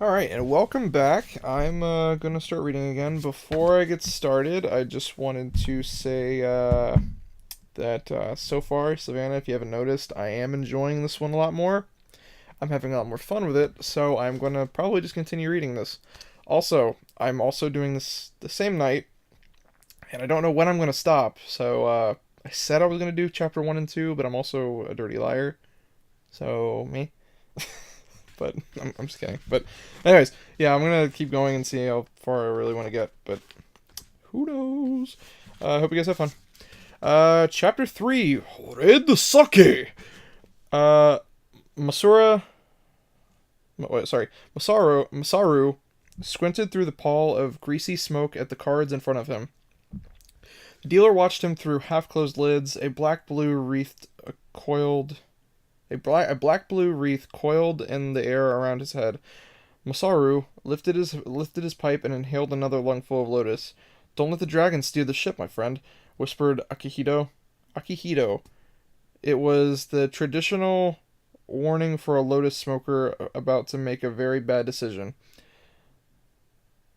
Alright, and welcome back. I'm gonna start reading again. Before I get started, I just wanted to say that so far, Savannah, if you haven't noticed, I am enjoying this one a lot more. I'm having a lot more fun with it, so I'm gonna probably just continue reading this. Also, I'm also doing this the same night, and I don't know when I'm gonna stop, so I said I was gonna do chapter 1 and 2, but I'm also a dirty liar, so me. But I'm just kidding. But anyways, yeah, I'm gonna keep going and see how far I really want to get. But who knows? I hope you guys have fun. Chapter 3, Red Sake. Uh, Masura. Wait, sorry, Masaru squinted through the pall of greasy smoke at the cards in front of him. The dealer watched him through half-closed lids. A black blue wreath coiled in the air around his head. Masaru lifted his pipe and inhaled another lungful of lotus. "Don't let the dragon steer the ship, my friend," whispered Akihito. Akihito. It was the traditional warning for a lotus smoker about to make a very bad decision.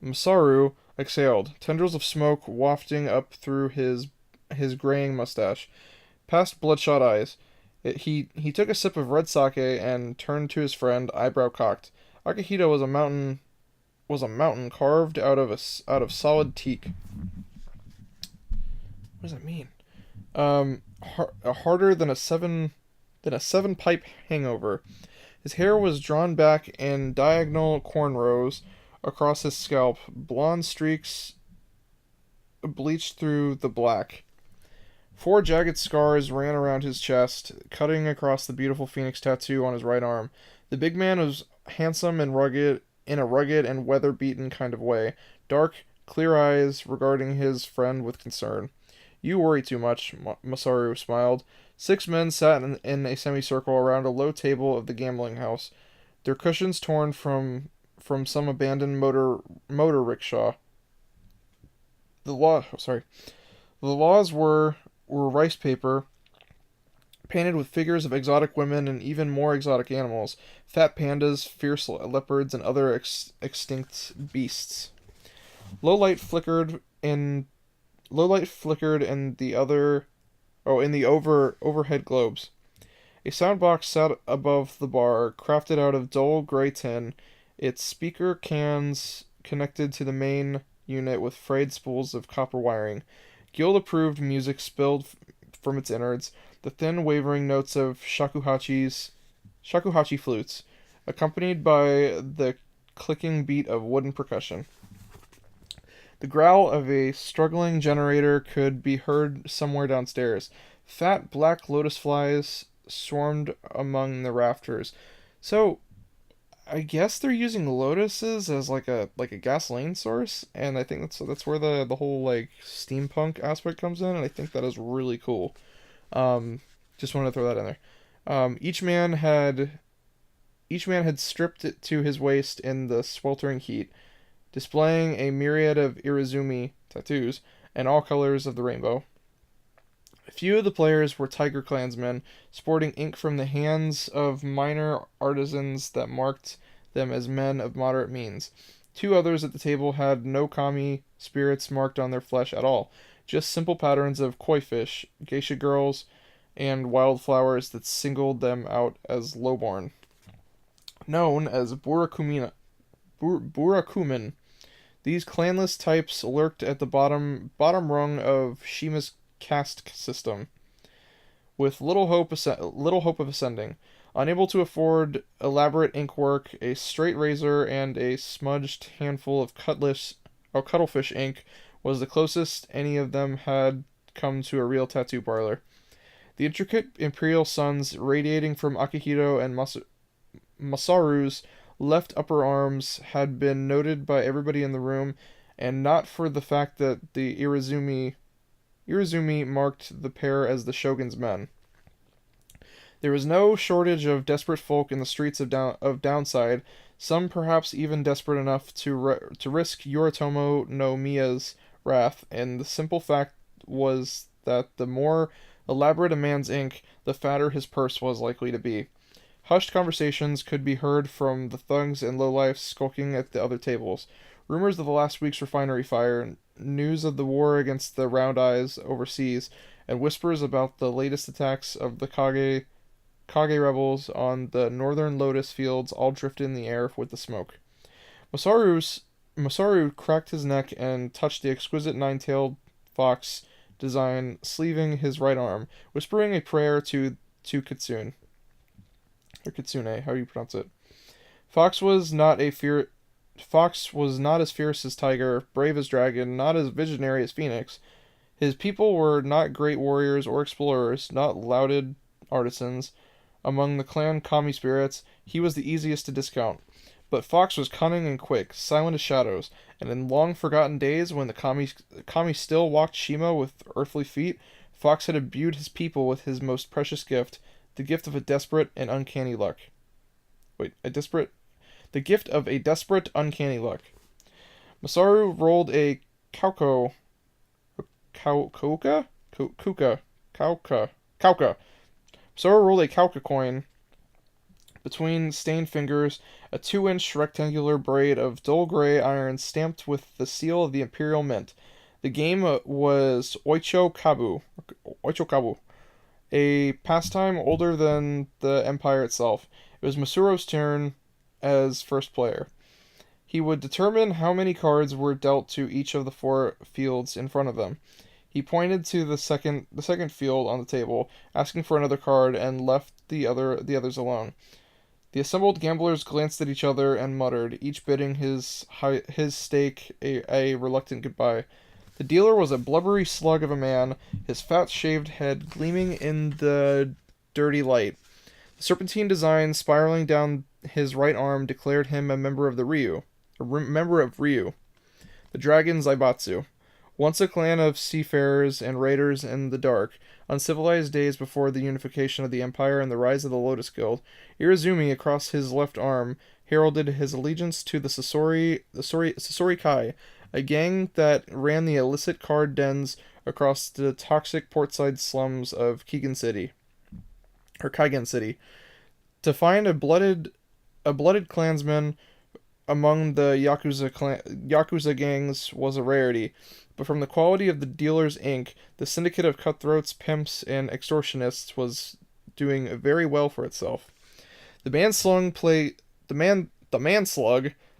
Masaru exhaled, tendrils of smoke wafting up through his graying mustache, past bloodshot eyes. He took a sip of red sake and turned to his friend, eyebrow cocked. Akihito was a mountain carved out of solid teak. What does that mean? Harder than a seven pipe hangover. His hair was drawn back in diagonal cornrows across his scalp, blonde streaks bleached through the black. Four jagged scars ran around his chest, cutting across the beautiful phoenix tattoo on his right arm. The big man was handsome and rugged in a rugged and weather-beaten kind of way, dark, clear eyes regarding his friend with concern. "You worry too much," Masaru smiled. Six men sat in a semicircle around a low table of the gambling house, their cushions torn from some abandoned motor rickshaw. Sorry. The laws were rice paper painted with figures of exotic women and even more exotic animals, fat pandas, fierce leopards, and other extinct beasts. Low light flickered in the overhead globes. A soundbox sat above the bar, crafted out of dull gray tin, its speaker cans connected to the main unit with frayed spools of copper wiring. Guild-approved music spilled from its innards, the thin, wavering notes of shakuhachi flutes, accompanied by the clicking beat of wooden percussion. The growl of a struggling generator could be heard somewhere downstairs. Fat black lotus flies swarmed among the rafters. So, I guess they're using lotuses as like a gasoline source, and I think that's where the whole like steampunk aspect comes in, and I think that is really cool. Um, just wanted to throw that in there. Um, each man had each man had stripped it to his waist in the sweltering heat, displaying a myriad of Irizumi tattoos and all colors of the rainbow. A few of the players were Tiger Clansmen, sporting ink from the hands of minor artisans that marked them as men of moderate means. Two others at the table had no kami spirits marked on their flesh at all, just simple patterns of koi fish, geisha girls, and wildflowers that singled them out as lowborn. Known as Burakumin, these clanless types lurked at the bottom rung of Shima's caste system, with little hope of ascending. Unable to afford elaborate inkwork, a straight razor and a smudged handful of cuttlefish ink was the closest any of them had come to a real tattoo parlor. The intricate imperial suns radiating from Akihito and Masaru's left upper arms had been noted by everybody in the room, and not for the fact that the Irizumi marked the pair as the shogun's men. There was no shortage of desperate folk in the streets of Downside, some perhaps even desperate enough to risk Yoritomo no Miya's wrath, and the simple fact was that the more elaborate a man's ink, the fatter his purse was likely to be. Hushed conversations could be heard from the thugs and lowlifes skulking at the other tables. Rumors of the last week's refinery fire, news of the war against the Round Eyes overseas, and whispers about the latest attacks of the Kage rebels on the northern lotus fields all drifted in the air with the smoke. Masaru cracked his neck and touched the exquisite nine-tailed fox design sleeving his right arm, whispering a prayer to Kitsune. Or Kitsune, how do you pronounce it? Fox was not a fear Fox was not as fierce as Tiger, brave as Dragon, not as visionary as Phoenix. His people were not great warriors or explorers, not lauded artisans. Among the clan kami spirits, he was the easiest to discount. But Fox was cunning and quick, silent as shadows, and in long forgotten days when the kami still walked Shima with earthly feet, Fox had imbued his people with his most precious gift, the gift of a desperate and uncanny luck. The gift of a desperate, uncanny luck. Masaru rolled a kauka. Masaru rolled a kauka coin between stained fingers, a 2-inch rectangular braid of dull gray iron stamped with the seal of the Imperial Mint. The game was Oicho Kabu, a pastime older than the Empire itself. It was Masuro's turn as first player. He would determine how many cards were dealt to each of the 4 fields in front of them. He pointed to the second field on the table, asking for another card, and left the others alone. The assembled gamblers glanced at each other and muttered, each bidding his stake a reluctant goodbye. The dealer was a blubbery slug of a man, his fat shaved head gleaming in the dirty light. The serpentine design spiraling down his right arm declared him a member of Ryu, the dragon Zaibatsu. Once a clan of seafarers and raiders in the dark, uncivilized days before the unification of the Empire and the rise of the Lotus Guild, Irizumi across his left arm heralded his allegiance to the Sasori Kai, a gang that ran the illicit card dens across the toxic portside slums of Kaigen City. To find a blooded clansman among the Yakuza gangs was a rarity, but from the quality of the dealer's ink, the syndicate of cutthroats, pimps, and extortionists was doing very well for itself. The manslug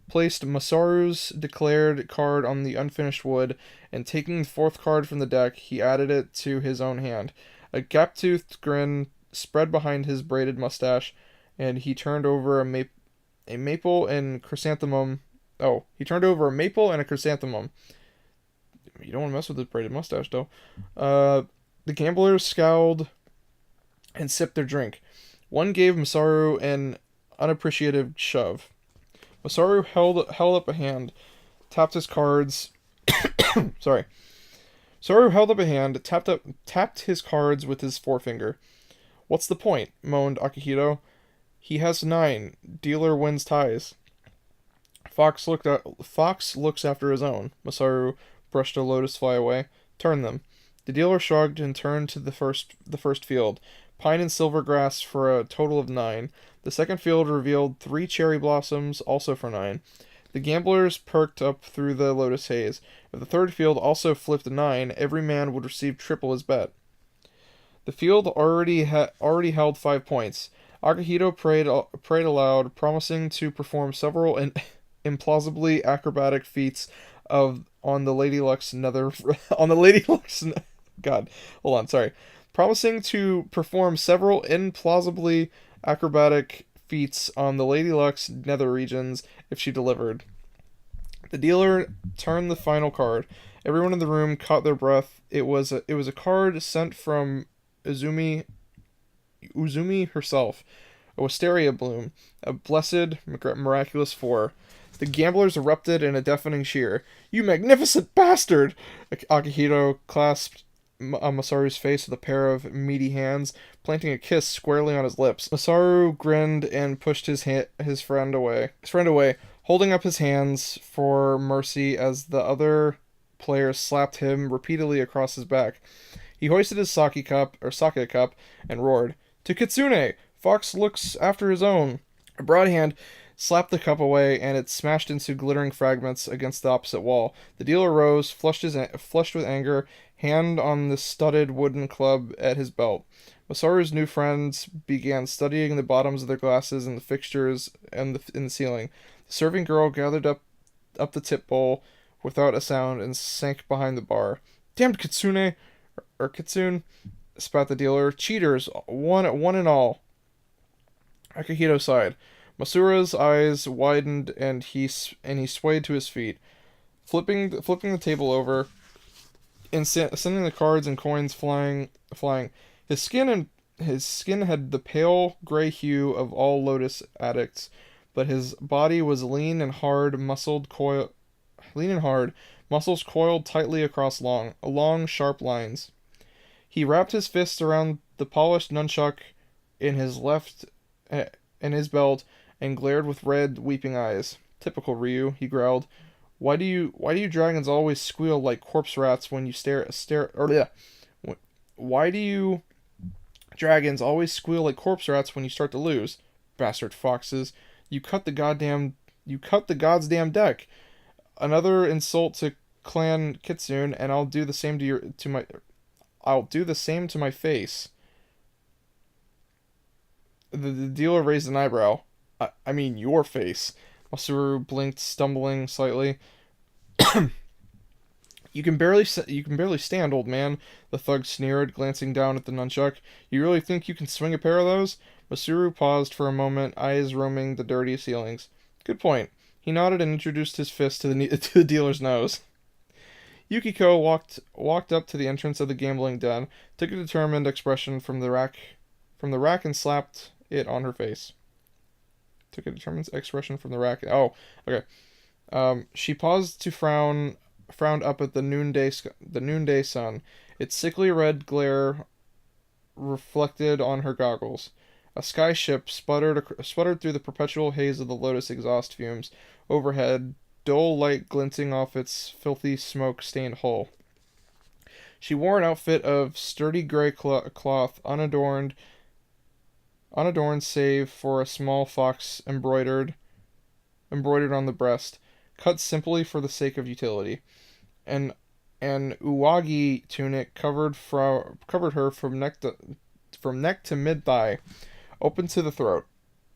placed Masaru's declared card on the unfinished wood, and taking the 4th card from the deck, he added it to his own hand. A gap-toothed grin spread behind his braided mustache, and he turned over a maple and chrysanthemum. Oh, he turned over a maple and a chrysanthemum. You don't want to mess with his braided mustache, though. The gamblers scowled and sipped their drink. One gave Masaru an unappreciative shove. Masaru held up a hand, tapped his cards. Sorry. Masaru held up a hand, tapped his cards with his forefinger. "What's the point?" moaned Akihito. "He has 9. Dealer wins ties." Fox looks after his own. Masaru brushed a lotus fly away. "Turn them." The dealer shrugged and turned to the first field. Pine and silver grass for a total of 9. The second field revealed 3 cherry blossoms, also for 9. The gamblers perked up through the lotus haze. If the third field also flipped a 9, every man would receive triple his bet. The field already held 5 points. Akihito prayed aloud, promising to perform several implausibly acrobatic feats on the Lady Luck's Promising to perform several implausibly acrobatic feats on the Lady Luck's nether regions if she delivered. The dealer turned the final card. Everyone in the room caught their breath. It was a card sent from Uzumi herself, a wisteria bloom, a blessed, miraculous 4. The gamblers erupted in a deafening cheer. "You magnificent bastard!" Akihito clasped Masaru's face with a pair of meaty hands, planting a kiss squarely on his lips. Masaru grinned and pushed his friend away, holding up his hands for mercy as the other players slapped him repeatedly across his back. He hoisted his sake cup, and roared, "To Kitsune! Fox looks after his own. A broad hand slapped the cup away, and it smashed into glittering fragments against the opposite wall. The dealer rose, flushed with anger, hand on the studded wooden club at his belt. Masaru's new friends began studying the bottoms of their glasses and the fixtures in the ceiling. The serving girl gathered up the tip bowl without a sound and sank behind the bar. Damned Kitsune, or Kitsune, spat the dealer. Cheaters, one and all. Akihito sighed. Masura's eyes widened and he swayed to his feet, flipping the table over and sending the cards and coins flying. His skin had the pale gray hue of all Lotus addicts, but his body was lean and hard, muscles coiled tightly across long sharp lines. He wrapped his fist around the polished nunchuck in his left in his belt and glared with red, weeping eyes. Typical Ryu, he growled. Why do you dragons always squeal like corpse rats when you stare or yeah. Why do you dragons always squeal like corpse rats when you start to lose? Bastard foxes. You cut the god's damn deck. Another insult to Clan Kitsune, and I'll do the same to my face. The dealer raised an eyebrow. I mean your face. Masaru blinked, stumbling slightly. You can barely stand, old man, the thug sneered, glancing down at the nunchuck. You really think you can swing a pair of those? Masaru paused for a moment, eyes roaming the dirty ceilings. Good point. He nodded and introduced his fist to the dealer's nose. Yukiko walked up to the entrance of the gambling den, took a determined expression from the rack and slapped it on her face. Took a determined expression from the rack. Oh, okay. She paused to frowned up at the noonday sun, its sickly red glare reflected on her goggles. A skyship sputtered through the perpetual haze of the Lotus exhaust fumes overhead, dull light glinting off its filthy smoke-stained hull. She wore an outfit of sturdy gray cloth, unadorned save for a small fox embroidered on the breast, cut simply for the sake of utility. An uwagi tunic covered her from neck to mid thigh, open to the throat.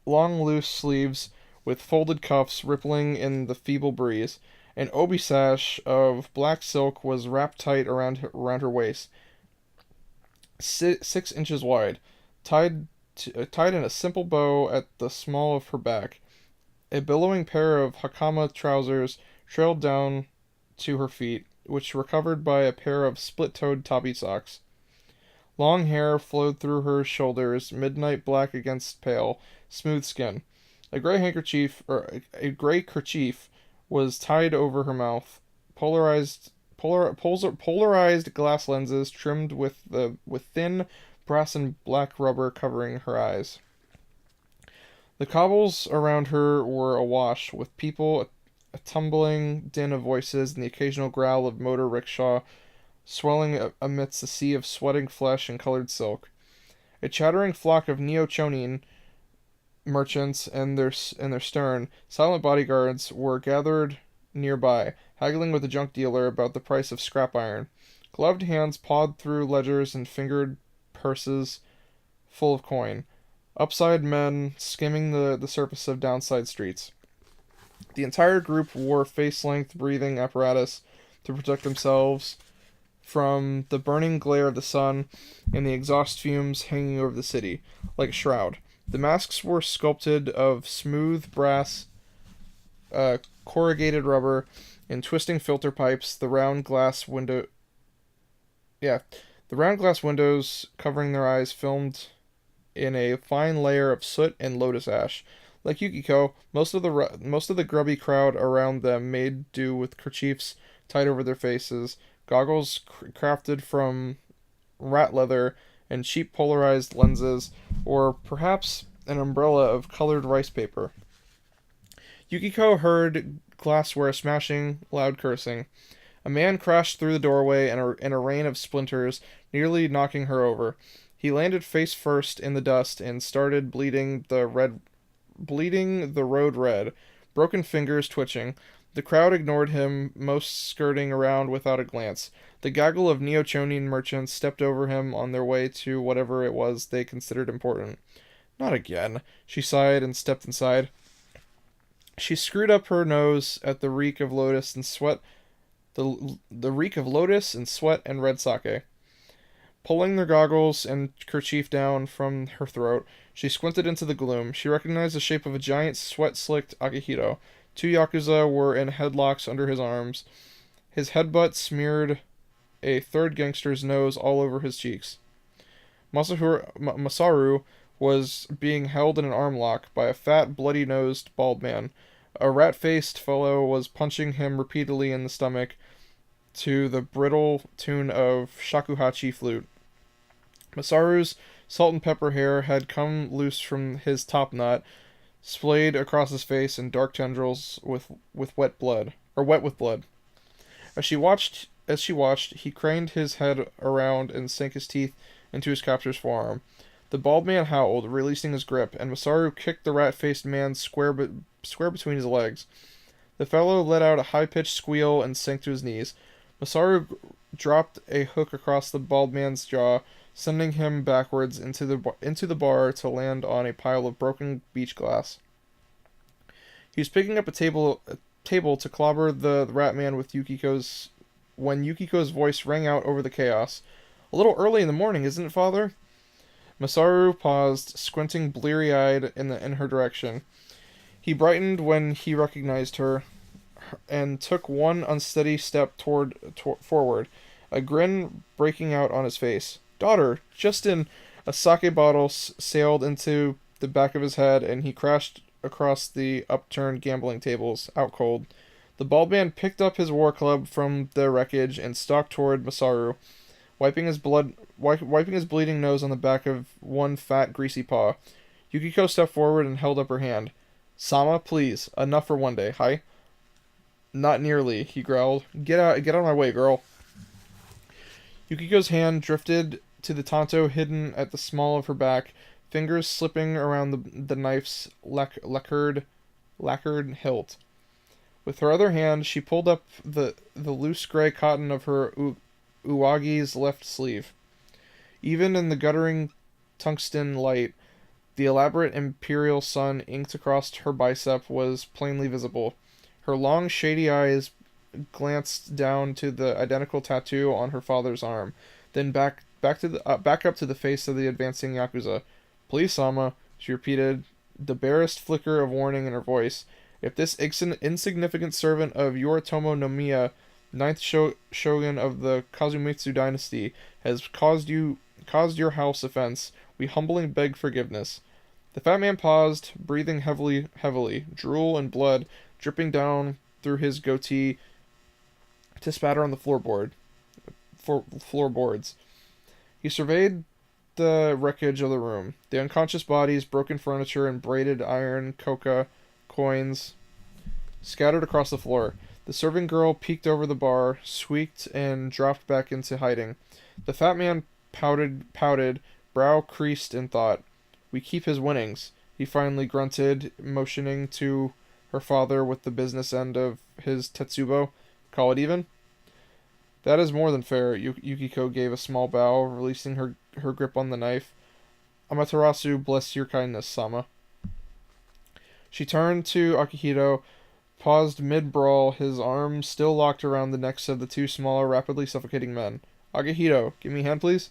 Long loose sleeves with folded cuffs rippling in the feeble breeze. An obi sash of black silk was wrapped tight around her waist, 6 inches wide, tied in a simple bow at the small of her back. A billowing pair of hakama trousers trailed down to her feet, which were covered by a pair of split-toed tabi socks. Long hair flowed through her shoulders, midnight black against pale, smooth skin. A gray kerchief was tied over her mouth. Polarized glass lenses trimmed with thin brass and black rubber covering her eyes. The cobbles around her were awash with people, a tumbling din of voices, and the occasional growl of motor rickshaw swelling amidst a sea of sweating flesh and colored silk. A chattering flock of neo-chonin merchants and their stern, silent bodyguards were gathered nearby, haggling with the junk dealer about the price of scrap iron. Gloved hands pawed through ledgers and fingered purses full of coin. Upside men skimming the surface of downside streets. The entire group wore face-length breathing apparatus to protect themselves from the burning glare of the sun and the exhaust fumes hanging over the city, like a shroud. The masks were sculpted of smooth brass, corrugated rubber, and twisting filter pipes. The round glass windows covering their eyes filmed in a fine layer of soot and lotus ash. Like Yukiko, most of the grubby crowd around them made do with kerchiefs tied over their faces, goggles crafted from rat leather, and cheap polarized lenses, or perhaps an umbrella of colored rice paper. Yukiko heard glassware smashing, loud cursing. A man crashed through the doorway in a rain of splinters, nearly knocking her over. He landed face first in the dust and started bleeding the road red, broken fingers twitching. The crowd ignored him, most skirting around without a glance. The gaggle of Neochonian merchants stepped over him on their way to whatever it was they considered important. Not again, she sighed and stepped inside. She screwed up her nose at the reek of lotus and sweat, the reek of lotus and sweat and red sake. Pulling their goggles and kerchief down from her throat, she squinted into the gloom. She recognized the shape of a giant, sweat-slicked Akihito. Two yakuza were in headlocks under his arms. His headbutt smeared a third gangster's nose all over his cheeks. Masaru was being held in an arm lock by a fat, bloody-nosed, bald man. A rat-faced fellow was punching him repeatedly in the stomach to the brittle tune of shakuhachi flute. Masaru's salt and pepper hair had come loose from his top knot, splayed across his face in dark tendrils wet with blood. As she watched, he craned his head around and sank his teeth into his captor's forearm. The bald man howled, releasing his grip, and Masaru kicked the rat-faced man square between his legs. The fellow let out a high-pitched squeal and sank to his knees. Masaru dropped a hook across the bald man's jaw, sending him backwards into the bar to land on a pile of broken beach glass. He was picking up a table to clobber the rat man with when Yukiko's voice rang out over the chaos. "A little early in the morning, isn't it, father?" Masaru paused, squinting bleary-eyed in her direction. He brightened when he recognized her, and took one unsteady step forward, a grin breaking out on his face. "Daughter, Justin!" A sake bottle sailed into the back of his head, and he crashed across the upturned gambling tables, out cold. The bald man picked up his war club from the wreckage and stalked toward Masaru, wiping his bleeding nose on the back of one fat, greasy paw. Yukiko stepped forward and held up her hand. "Sama, please, enough for one day, hi?" "Not nearly," he growled. Get out of my way, girl." Yukiko's hand drifted to the tanto hidden at the small of her back, fingers slipping around the knife's lacquered hilt. With her other hand, she pulled up the loose gray cotton of her uwagi's left sleeve. Even in the guttering tungsten light, the elaborate imperial sun inked across her bicep was plainly visible. Her long, shady eyes glanced down to the identical tattoo on her father's arm, then back up to the face of the advancing yakuza. "Please, Sama," she repeated, the barest flicker of warning in her voice. "If this insignificant servant of Yoritomo no Miya, ninth shogun of the Kazumitsu dynasty, has caused your house offense, we humbly beg forgiveness." The fat man paused, breathing heavily, drool and blood dripping down through his goatee to spatter on the floorboards. He surveyed the wreckage of the room, the unconscious bodies, broken furniture, and braided iron coins scattered across the floor. The serving girl peeked over the bar, squeaked, and dropped back into hiding. The fat man pouted, brow creased in thought. "We keep his winnings," he finally grunted, motioning to her father with the business end of his tetsubo. "Call it even?" "That is more than fair." Yukiko gave a small bow, releasing her grip on the knife. "Amaterasu bless your kindness, Sama." She turned to Akihito, paused mid-brawl, his arms still locked around the necks of the two smaller, rapidly suffocating men. "Akihito, give me a hand, please."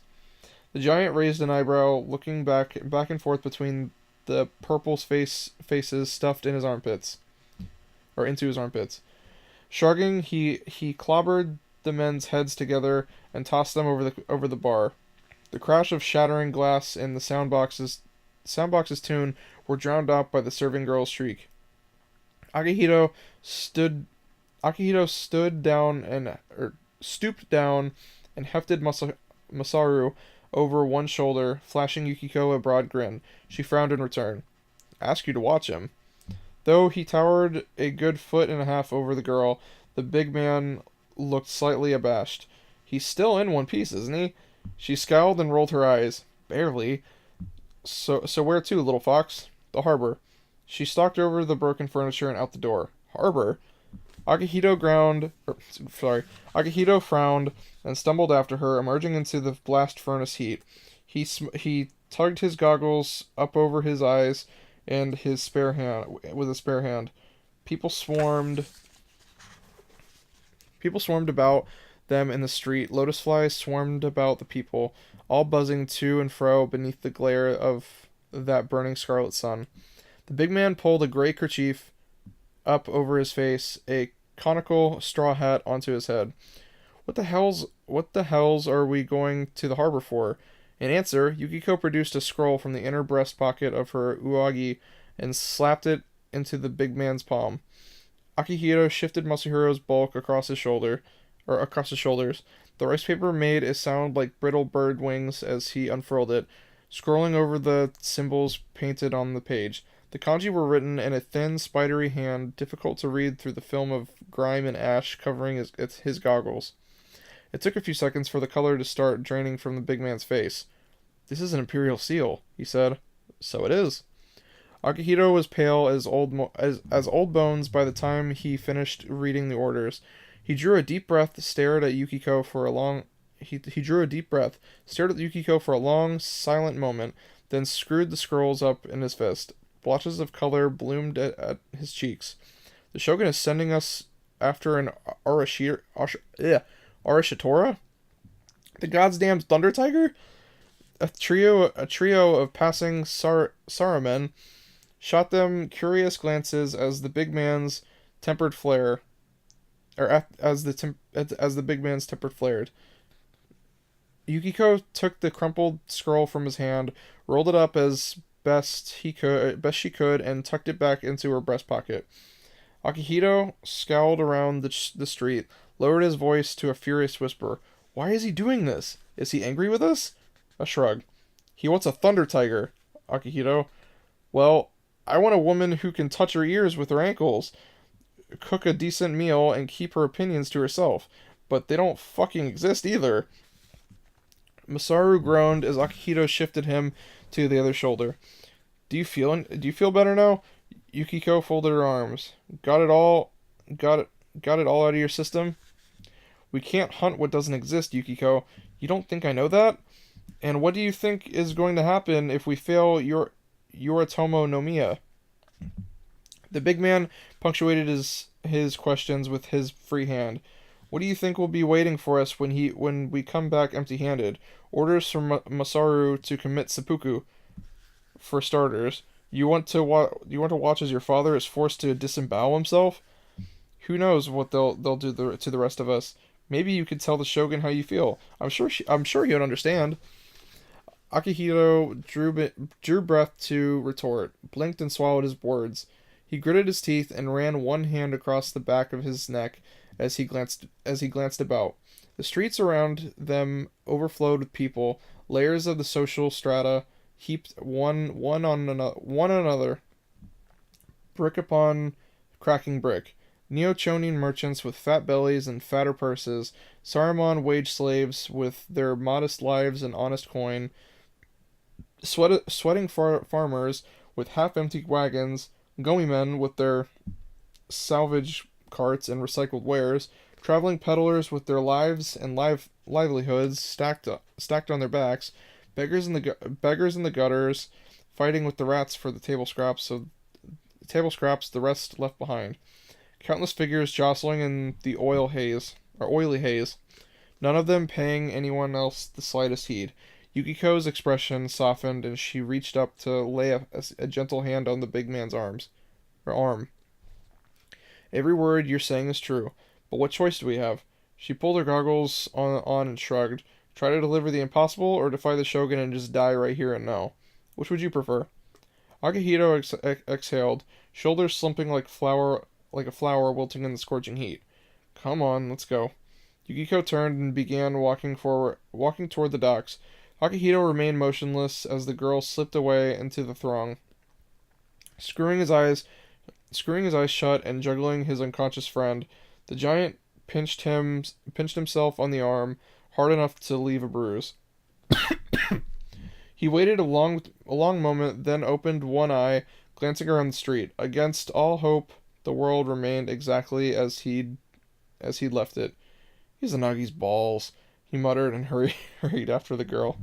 The giant raised an eyebrow, looking back and forth between the purple faces stuffed in his armpits, or into his armpits. Shrugging, he clobbered the men's heads together and tossed them over the bar. The crash of shattering glass in the soundbox's tune were drowned out by the serving girl's shriek. Akihito stooped down and hefted Masaru over one shoulder, flashing Yukiko a broad grin. She frowned in return. "Ask you to watch him." Though he towered a good foot and a half over the girl, the big man looked slightly abashed. "He's still in one piece, isn't he?" She scowled and rolled her eyes. Barely. So where to, little fox? The harbor. She stalked over the broken furniture and out the door. Harbor? Akihito ground, er, sorry, Akihito frowned and stumbled after her, emerging into the blast furnace heat. He tugged his goggles up over his eyes and his spare hand with a spare hand. People swarmed. People swarmed about them in the street. Lotus flies swarmed about the people, all buzzing to and fro beneath the glare of that burning scarlet sun. The big man pulled a gray kerchief up over his face, a conical straw hat onto his head. What the hells are we going to the harbor for? In answer, Yukiko produced a scroll from the inner breast pocket of her uagi and slapped it into the big man's palm. Akihito shifted Masahira's bulk across his shoulders. The rice paper made a sound like brittle bird wings as he unfurled it, scrolling over the symbols painted on the page. The kanji were written in a thin, spidery hand, difficult to read through the film of grime and ash covering his goggles. It took a few seconds for the color to start draining from the big man's face. "This is an imperial seal," he said. "So it is." Akihito was pale as old bones by the time he finished reading the orders. He drew a deep breath, stared at Yukiko for a long he drew a deep breath, stared at Yukiko for a long, silent moment, then screwed the scrolls up in his fist. Blotches of color bloomed at his cheeks. "The Shogun is sending us after an Arishitora? The god's damned Thunder Tiger?" A trio of passing Sarumen shot them curious glances as the big man's tempered flare, as the big man's temper flared. Yukiko took the crumpled scroll from his hand, rolled it up as best she could, and tucked it back into her breast pocket. Akihito scowled around the street, lowered his voice to a furious whisper. "Why is he doing this? Is he angry with us?" A shrug. "He wants a thunder tiger, Akihito." "Well, I want a woman who can touch her ears with her ankles, cook a decent meal, and keep her opinions to herself. But they don't fucking exist either." Masaru groaned as Akihito shifted him to the other shoulder. Do you feel better now?" Yukiko folded her arms. Got it all out of your system?" "We can't hunt what doesn't exist, Yukiko. You don't think I know that? And what do you think is going to happen if we fail Yoritomo no Miya?" The big man punctuated his questions with his free hand. "What do you think will be waiting for us when we come back empty-handed? Orders from Masaru to commit seppuku, for starters. You want to watch as your father is forced to disembowel himself? Who knows what they'll do to the rest of us? Maybe you could tell the Shogun how you feel. I'm sure he would understand." Akihito drew breath to retort, blinked and swallowed his words. He gritted his teeth and ran one hand across the back of his neck as he glanced about. The streets around them overflowed with people, layers of the social strata heaped one on another, brick upon cracking brick. Neo-Chonin merchants with fat bellies and fatter purses, Saruman wage slaves with their modest lives and honest coin, sweating farmers with half-empty wagons, gomi-men with their salvage carts and recycled wares, traveling peddlers with their lives and livelihoods stacked on their backs, beggars in the gutters, fighting with the rats for the table scraps, the rest left behind. Countless figures jostling in the oily haze, none of them paying anyone else the slightest heed. Yukiko's expression softened, and she reached up to lay a gentle hand on the big man's arm. "Every word you're saying is true, but what choice do we have?" She pulled her goggles on and shrugged. "Try to deliver the impossible, or defy the Shogun and just die right here and now? Which would you prefer?" Akihito exhaled, shoulders slumping like a flower wilting in the scorching heat. "Come on, let's go." Yukiko turned and began walking toward the docks. Akihito remained motionless as the girl slipped away into the throng, screwing his eyes shut and juggling his unconscious friend. The giant pinched himself on the arm, hard enough to leave a bruise. He waited a long moment, then opened one eye, glancing around the street. Against all hope, the world remained exactly as he'd left it. He's Nagi's balls, he muttered and hurried hurried after the girl.